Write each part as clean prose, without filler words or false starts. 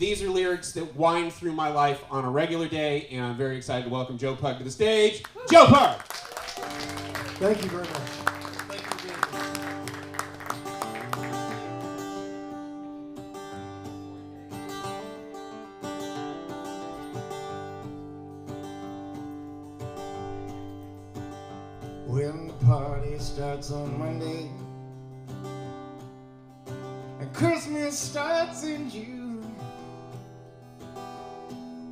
these are lyrics that wind through my life on a regular day, and I'm very excited to welcome Joe Pug to the stage. Joe Pug! Thank you very much. Thank you for being here. When the party starts on Monday and Christmas starts in June,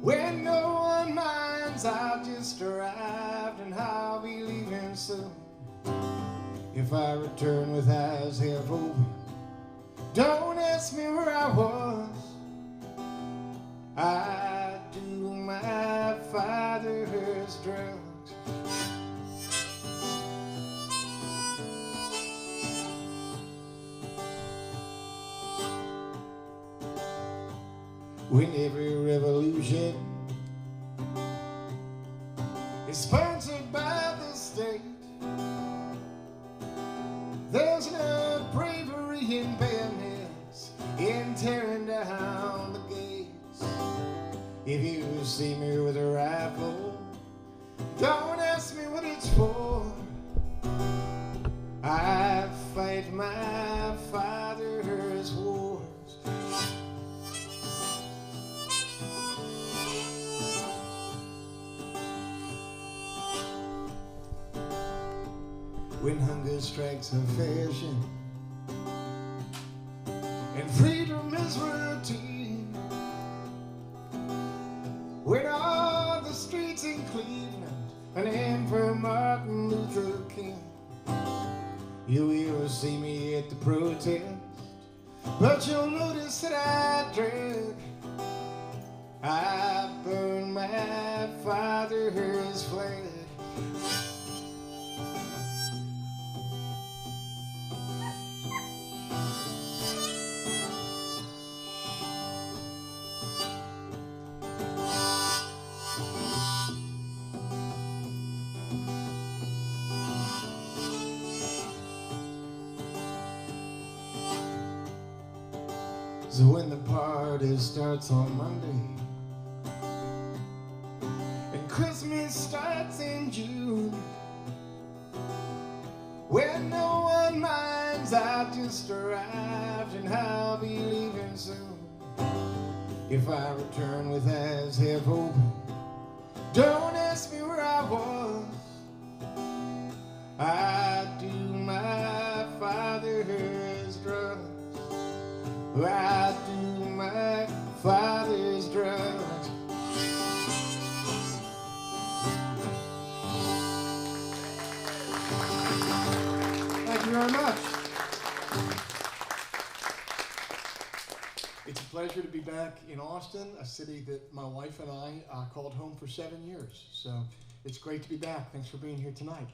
when no one minds I've just arrived and I'll be leaving soon. If I return with eyes half open, don't ask me where I was. I do my father's drugs. When every revolution is sponsored by the state, there's no bravery in bayonets in tearing down the gates. If you see me with a rifle, don't ask me what it's for. I fight my father's wars. When hunger strikes a fashion and freedom is routine, when all the streets in Cleveland are named for Martin Luther King, you will see me at the protest, but you'll notice that I drag. I burn my father's flag. So when the party starts on Monday and Christmas starts in June, when no one minds I've just arrived and I'll be leaving soon. If I return with eyes half open, don't ask me where I was. I do my father's drugs. I do my father's drugs. Thank you very much. It's a pleasure to be back in Austin, a city that my wife and I called home for 7 years. So it's great to be back. Thanks for being here tonight.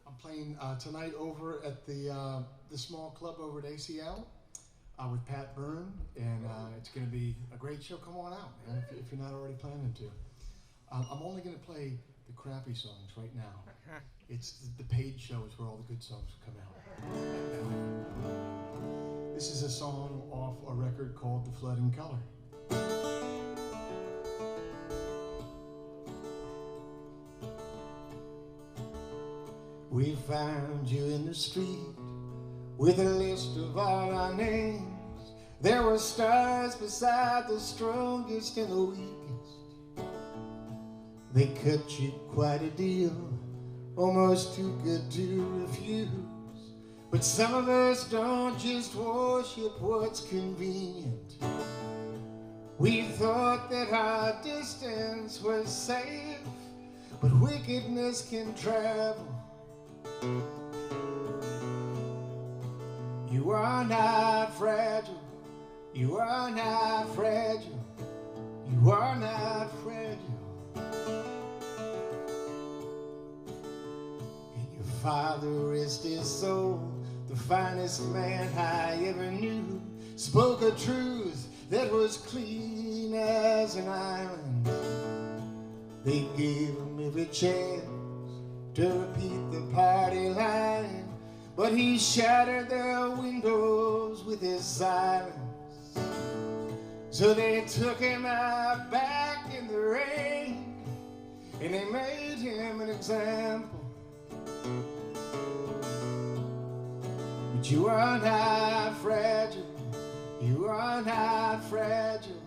I'm playing tonight over at the small club over at ACL with Pat Byrne, and it's going to be a great show. Come on out, man, if you're not already planning to. I'm only going to play the crappy songs right now. It's the paid shows where all the good songs come out. This is a song off a record called The Flood in Color. We found you in the street with a list of all our names. There were stars beside the strongest and the weakest. They cut you quite a deal, almost too good to refuse. But some of us don't just worship what's convenient. We thought that our distance was safe, but wickedness can travel. You are not fragile. You are not fragile. You are not fragile. And your father, rest his soul, the finest man I ever knew, spoke a truth that was clean as an island. They gave him every chance to repeat the party line, but he shattered their windows with his silence. So they took him out back in the rain, and they made him an example. But you are not fragile, you are not fragile,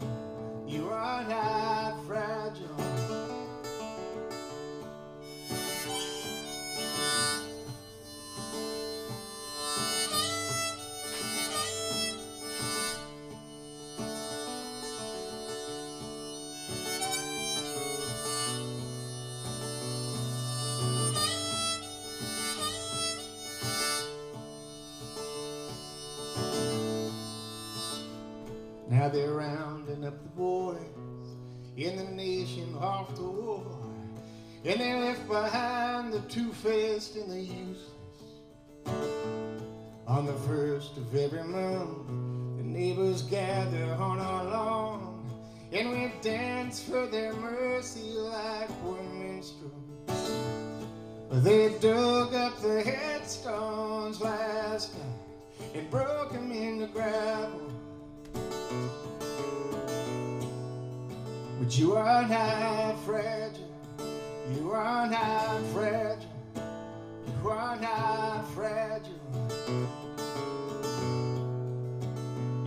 you are not fragile. Now they're rounding up the boys in the nation off the war, and they left behind the two-faced and the useless. On the first of every month, the neighbors gather on our lawn, and we dance for their mercy like we're minstrels. They dug up the headstones last night and broke them in the gravel. But you are not fragile, you are not fragile, you are not fragile.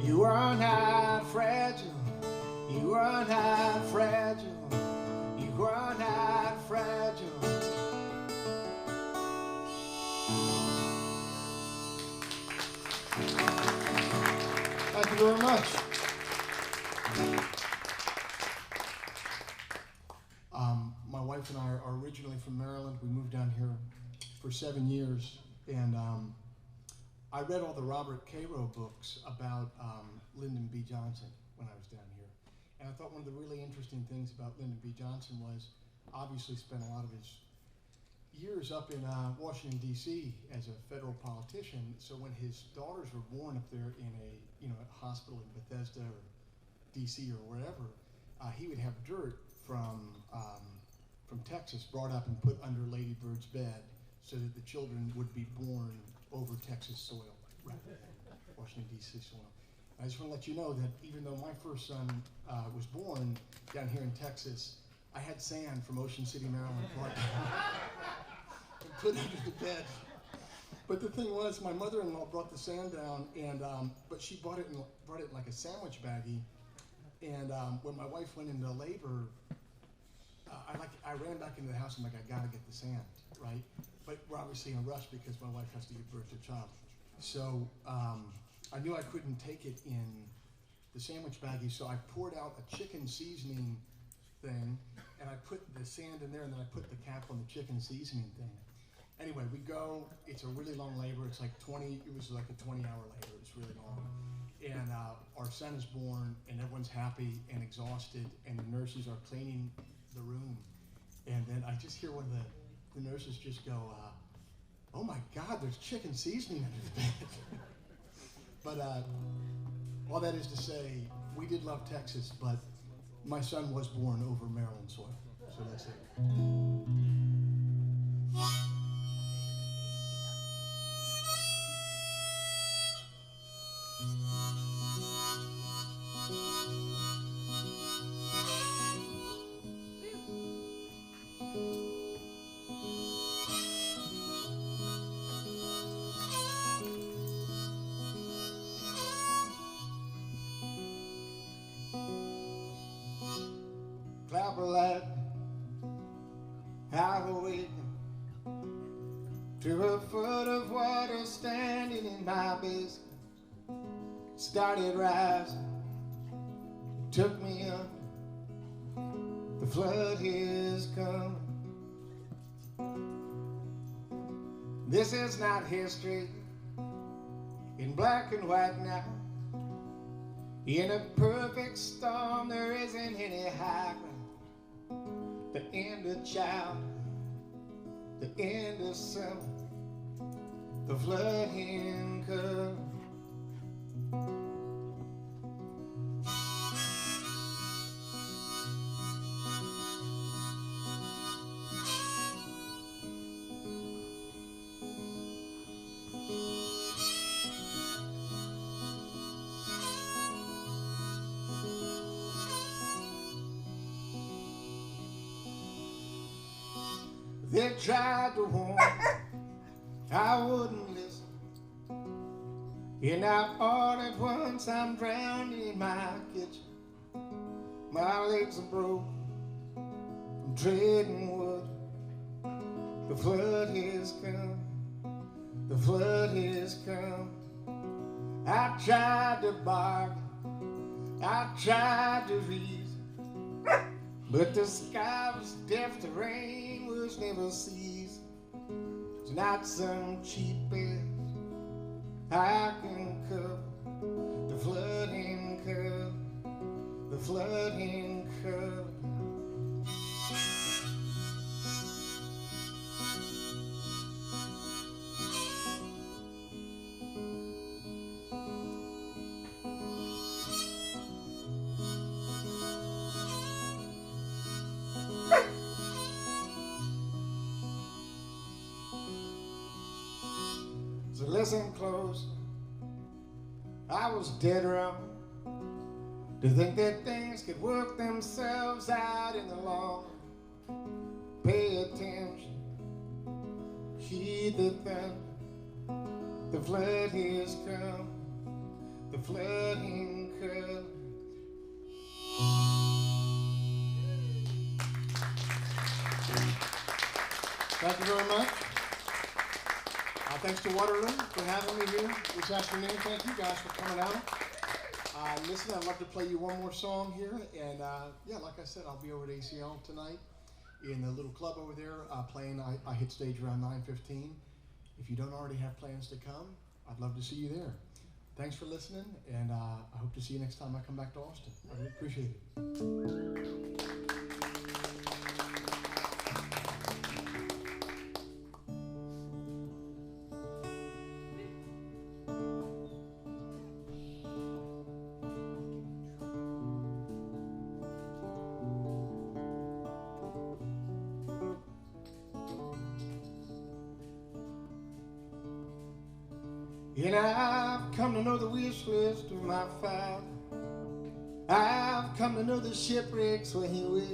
You are not fragile, you are not fragile, you are not fragile. Thank you very much. My wife and I are originally from Maryland. We moved down here for 7 years, and I read all the Robert Caro books about Lyndon B. Johnson when I was down here. And I thought one of the really interesting things about Lyndon B. Johnson was obviously spent a lot of his years up in Washington, D.C. as a federal politician. So when his daughters were born up there in a hospital in Bethesda or D.C. or wherever, he would have dirt from Texas brought up and put under Lady Bird's bed so that the children would be born over Texas soil, right? Washington, D.C. soil. I just want to let you know that even though my first son was born down here in Texas, I had sand from Ocean City, Maryland, brought and put under the bed. But the thing was, my mother-in-law brought the sand down, and but she brought it in like a sandwich baggie. And when my wife went into labor, I ran back into the house. I'm like, I gotta get the sand, right? But we're obviously in a rush because my wife has to give birth to a child. So I knew I couldn't take it in the sandwich baggie, so I poured out a chicken seasoning thing, and I put the sand in there, and then I put the cap on the chicken seasoning thing. Anyway, we go. It's a really long labor. It's like 20. It was like a 20-hour labor. It's really long. And our son is born, and everyone's happy and exhausted, and the nurses are cleaning the room. And then I just hear one of the nurses just go, "Oh my God, there's chicken seasoning under the bed." But all that is to say, we did love Texas, but my son was born over Maryland soil, so that's it. Clap a light, I've awakened to a foot of water standing in my basement. Started rising, it took me under. The flood is coming. This is not history in black and white now. In a perfect storm, there isn't any high ground. The end of child, the end of summer, the flooding comes. They tried to warn me, I wouldn't listen. And now all at once I'm drowned in my kitchen. My legs are broke from treading wood. The flood has come, the flood has come. I tried to bargain, I tried to reason, but the sky was deaf, the rain was never ceasing. It's not some cheap bed I can cover, the flooding cover, the flooding cover. So listen close, I was dead wrong to think that things could work themselves out in the long. Pay attention, heed the thunder, the flood has come, the flooding come. Thank you very much. Thanks to Waterloo for having me here this afternoon. Thank you guys for coming out. Listen, I'd love to play you one more song here. And yeah, like I said, I'll be over at ACL tonight in the little club over there playing. I hit stage around 9:15. If you don't already have plans to come, I'd love to see you there. Thanks for listening, and I hope to see you next time I come back to Austin. I really appreciate it. And I've come to know the wish list of my father. I've come to know the shipwrecks where he wished.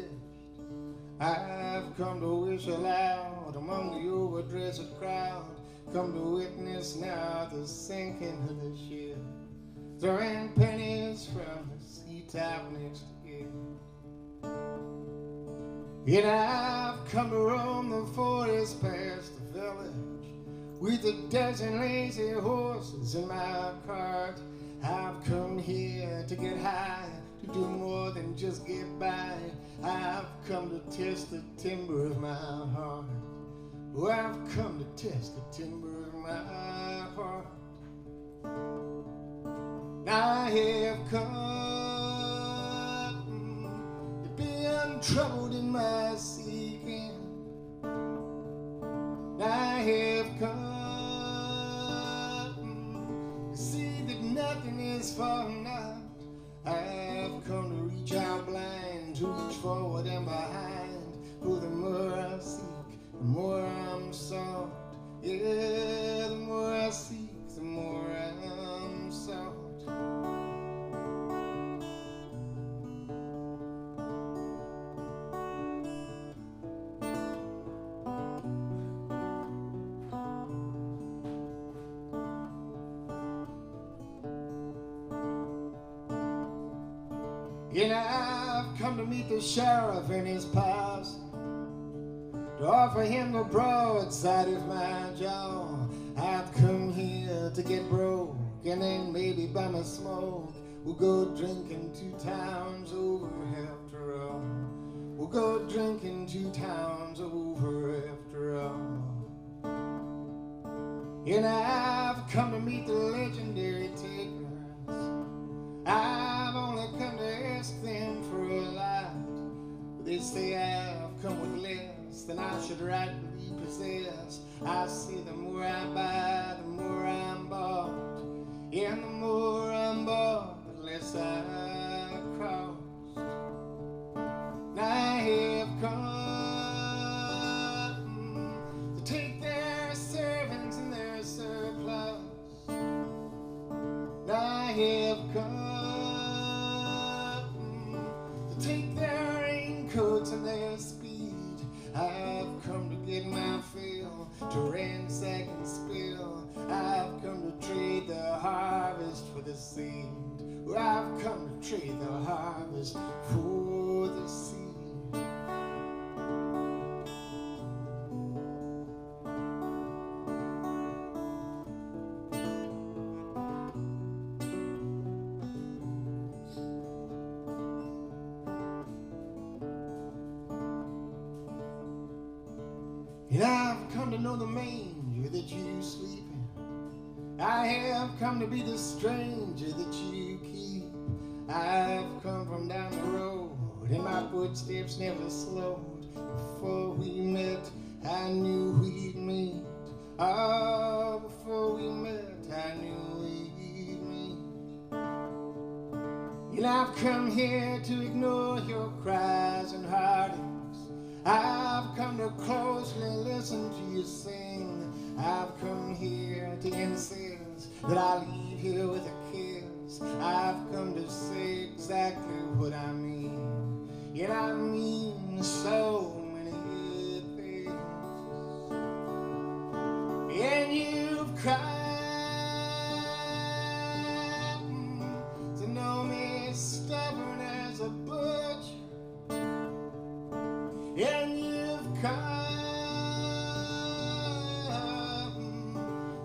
I've come to wish aloud among the overdressed crowd. Come to witness now the sinking of the ship, throwing pennies from the sea top next to it. And I've come to roam the forest past the village with a dozen lazy horses in my cart. I've come here to get high, to do more than just get by. I've come to test the timber of my heart. Oh, I've come to test the timber of my heart. I have come to be untroubled in my seeking. I have come to see that nothing is for naught. I have come to reach out blind, to reach forward and behind. Oh, the more I seek, the more I'm sought. Yeah, the more I seek, the more I'm sought. And I've come to meet the sheriff and his posse, to offer him the broadside of my jaw. I've come here to get broke, and then maybe buy my smoke. We'll go drinking 2 towns over after all. We'll go drinking 2 towns over after all. And I've come to meet the legendary takers. I've only come to ask them for a lot. They say I've come with less than I should rightly possess. I say the more I buy, the more I'm bought. And the more I'm bought, the less I cost. And I have come to take their servants and their surplus. And I have come to take their raincoats and their speed. I've come to get my to ransack and spill. I've come to trade the harvest for the seed. I've come to trade the harvest for the seed. And I've come to know the manger that you sleep in. I have come to be the stranger that you keep. I've come from down the road, and my footsteps never slowed. Before we met, I knew we'd meet. Oh, before we met, I knew we'd meet. And I've come here to ignore your cries and heartaches. I've come to closely listen to you sing. I've come here to insist that I leave here with a kiss. I've come to say exactly what I mean. And I mean so many things. And you've cried to know me stubborn as a butcher. And you've come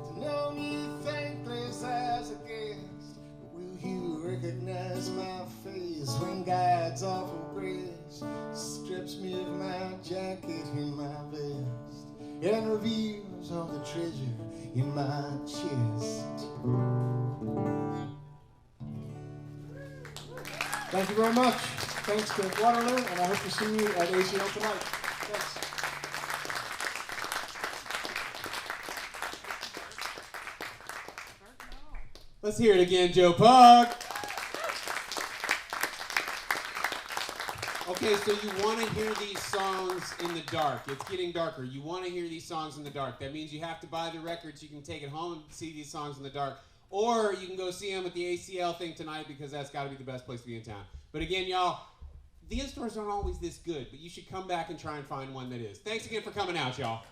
to know me thankless as a guest. Will you recognize my face when God's awful grace strips me of my jacket and my vest and reveals all the treasure in my chest? Thank you very much. Thanks to Waterloo, and I hope to see you at ACL tonight. Thanks. Let's hear it again, Joe Pug. Okay, so you want to hear these songs in the dark. It's getting darker. You want to hear these songs in the dark. That means you have to buy the records. You can take it home and see these songs in the dark. Or you can go see them at the ACL thing tonight, because that's got to be the best place to be in town. But again, y'all, the in-stores aren't always this good, but you should come back and try and find one that is. Thanks again for coming out, y'all.